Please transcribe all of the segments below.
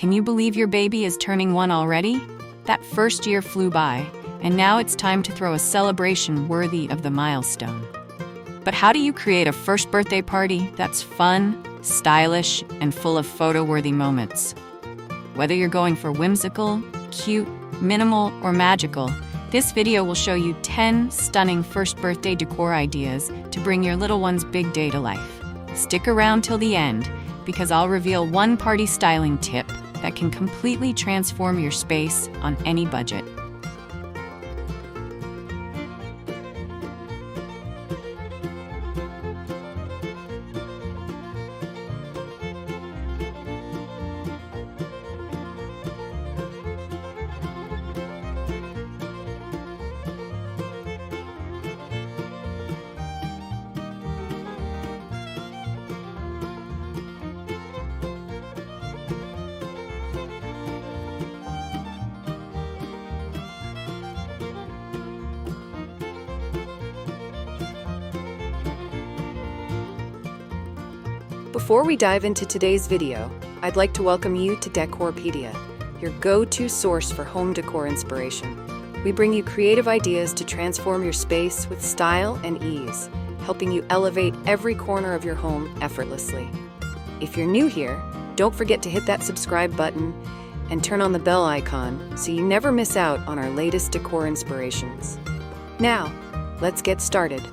Can you believe your baby is turning 1 already? That first year flew by, and now it's time to throw a celebration worthy of the milestone. But how do you create a first birthday party that's fun, stylish, and full of photo-worthy moments? Whether you're going for whimsical, cute, minimal, or magical, this video will show you 10 stunning first birthday decor ideas to bring your little one's big day to life. Stick around till the end, because I'll reveal one party styling tip that can completely transform your space on any budget. Before we dive into today's video, I'd like to welcome you to Decorpediya, your go-to source for home decor inspiration. We bring you creative ideas to transform your space with style and ease, helping you elevate every corner of your home effortlessly. If you're new here, don't forget to hit that subscribe button and turn on the bell icon so you never miss out on our latest decor inspirations. Now, let's get started.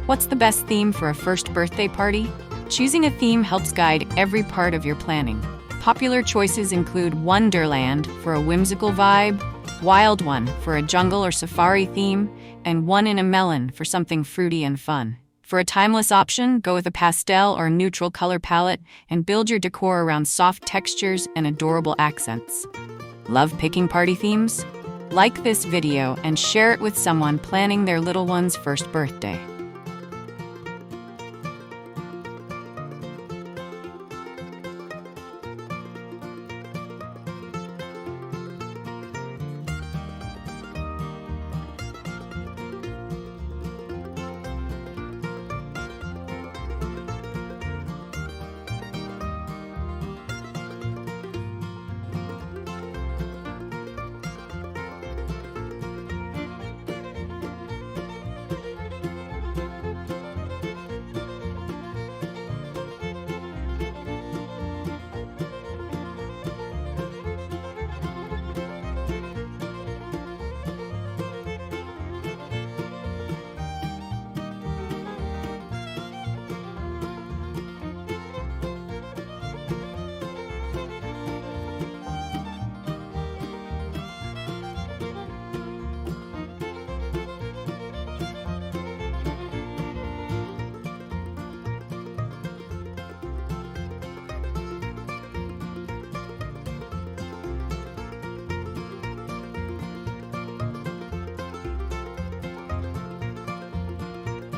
What's the best theme for a first birthday party? Choosing a theme helps guide every part of your planning. Popular choices include Wonderland for a whimsical vibe, Wild One for a jungle or safari theme, and One in a Melon for something fruity and fun. For a timeless option, go with a pastel or neutral color palette and build your decor around soft textures and adorable accents. Love picking party themes? Like this video and share it with someone planning their little one's first birthday.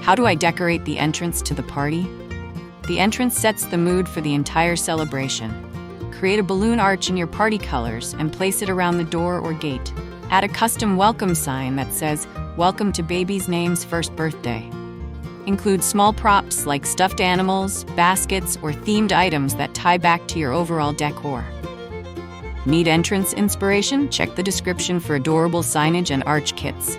How do I decorate the entrance to the party? The entrance sets the mood for the entire celebration. Create a balloon arch in your party colors and place it around the door or gate. Add a custom welcome sign that says, "Welcome to baby's name's first birthday." Include small props like stuffed animals, baskets, or themed items that tie back to your overall decor. Need entrance inspiration? Check the description for adorable signage and arch kits.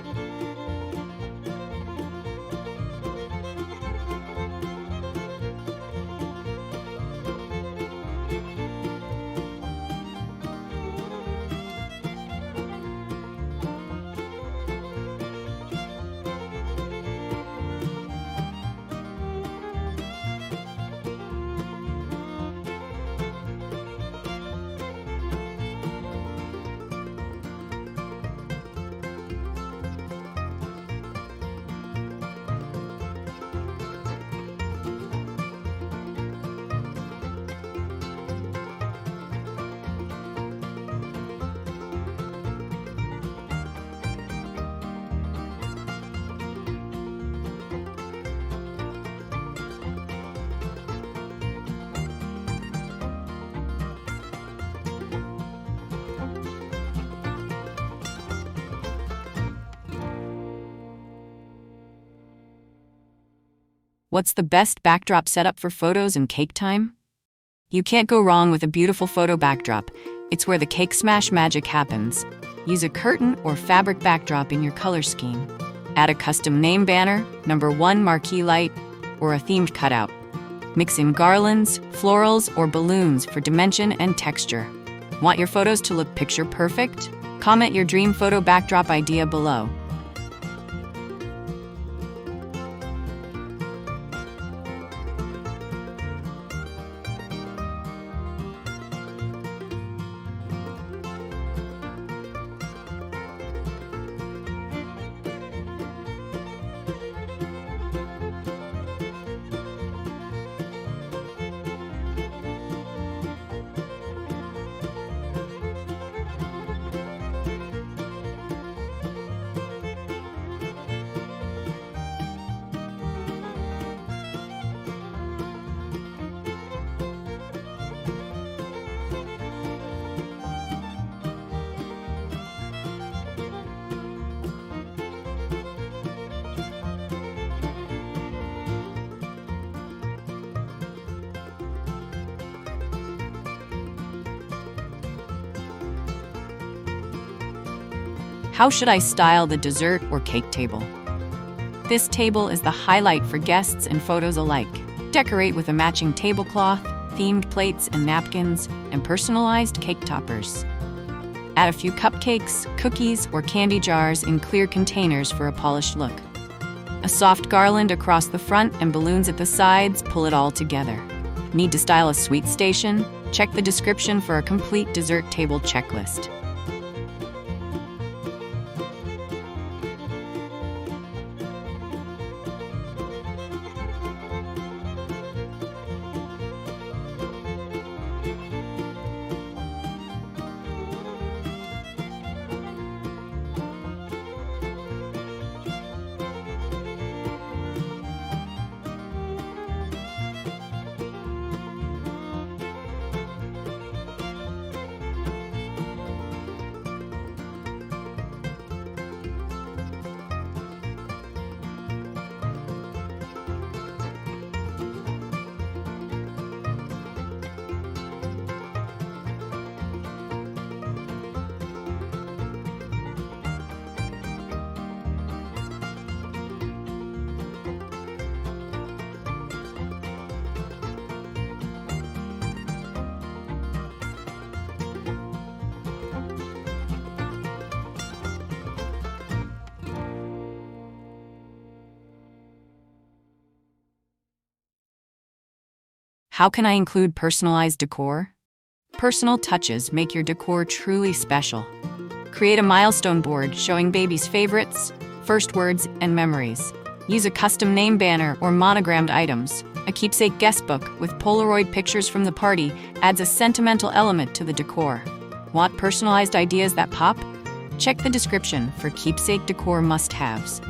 What's the best backdrop setup for photos and cake time? You can't go wrong with a beautiful photo backdrop. It's where the cake smash magic happens. Use a curtain or fabric backdrop in your color scheme. Add a custom name banner, #1 marquee light, or a themed cutout. Mix in garlands, florals, or balloons for dimension and texture. Want your photos to look picture perfect? Comment your dream photo backdrop idea below. How should I style the dessert or cake table? This table is the highlight for guests and photos alike. Decorate with a matching tablecloth, themed plates and napkins, and personalized cake toppers. Add a few cupcakes, cookies, or candy jars in clear containers for a polished look. A soft garland across the front and balloons at the sides pull it all together. Need to style a sweet station? Check the description for a complete dessert table checklist. How can I include personalized decor? Personal touches make your decor truly special. Create a milestone board showing baby's favorites, first words, and memories. Use a custom name banner or monogrammed items. A keepsake guest book with Polaroid pictures from the party adds a sentimental element to the decor. Want personalized ideas that pop? Check the description for keepsake decor must-haves.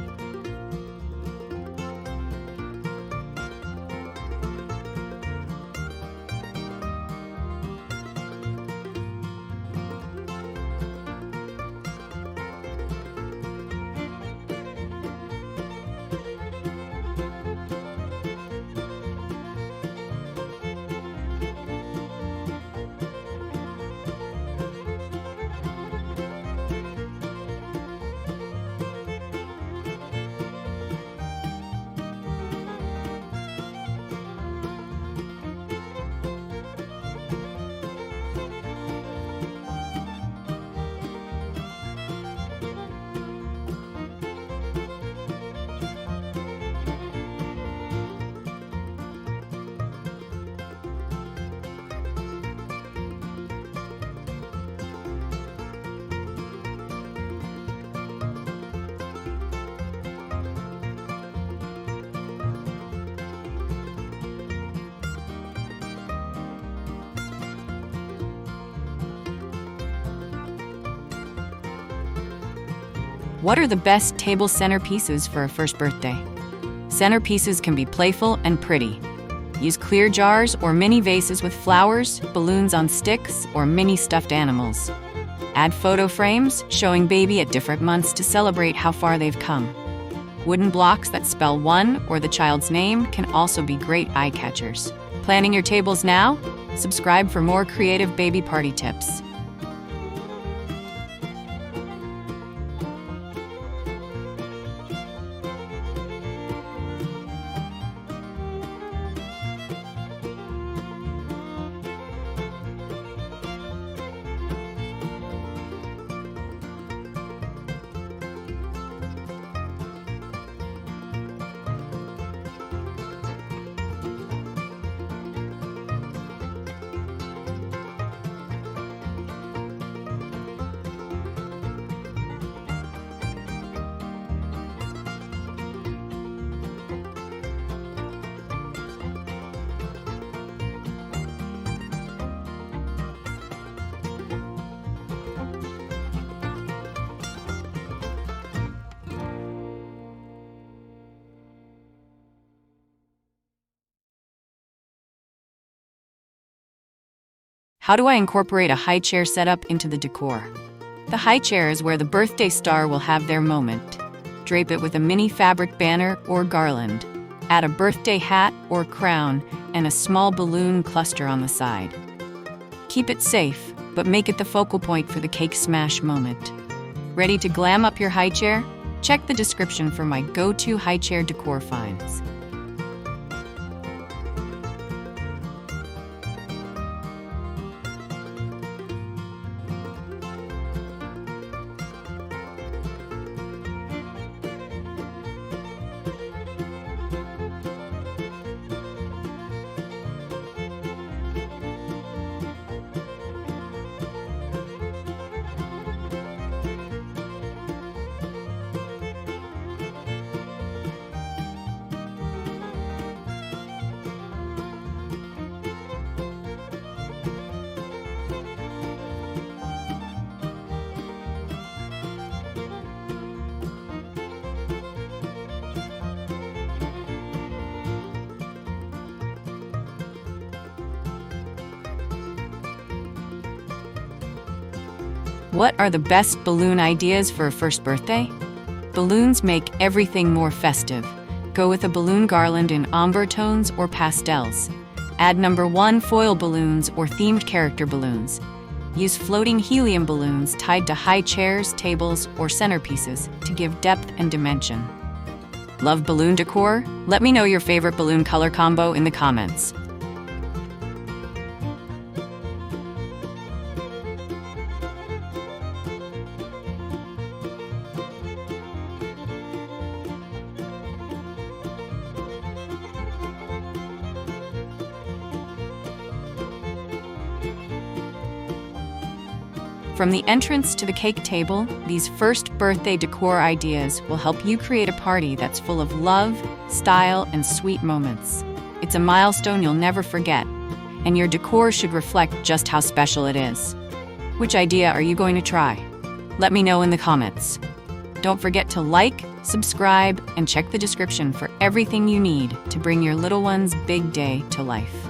What are the best table centerpieces for a first birthday? Centerpieces can be playful and pretty. Use clear jars or mini vases with flowers, balloons on sticks, or mini stuffed animals. Add photo frames showing baby at different months to celebrate how far they've come. Wooden blocks that spell one or the child's name can also be great eye catchers. Planning your tables now? Subscribe for more creative baby party tips. How do I incorporate a high chair setup into the decor? The high chair is where the birthday star will have their moment. Drape it with a mini fabric banner or garland. Add a birthday hat or crown and a small balloon cluster on the side. Keep it safe, but make it the focal point for the cake smash moment. Ready to glam up your high chair? Check the description for my go-to high chair decor finds. What are the best balloon ideas for a first birthday? Balloons make everything more festive. Go with a balloon garland in amber tones or pastels. Add #1 foil balloons or themed character balloons. Use floating helium balloons tied to high chairs, tables, or centerpieces to give depth and dimension. Love balloon decor? Let me know your favorite balloon color combo in the comments. From the entrance to the cake table, these first birthday decor ideas will help you create a party that's full of love, style, and sweet moments. It's a milestone you'll never forget, and your decor should reflect just how special it is. Which idea are you going to try? Let me know in the comments. Don't forget to like, subscribe, and check the description for everything you need to bring your little one's big day to life.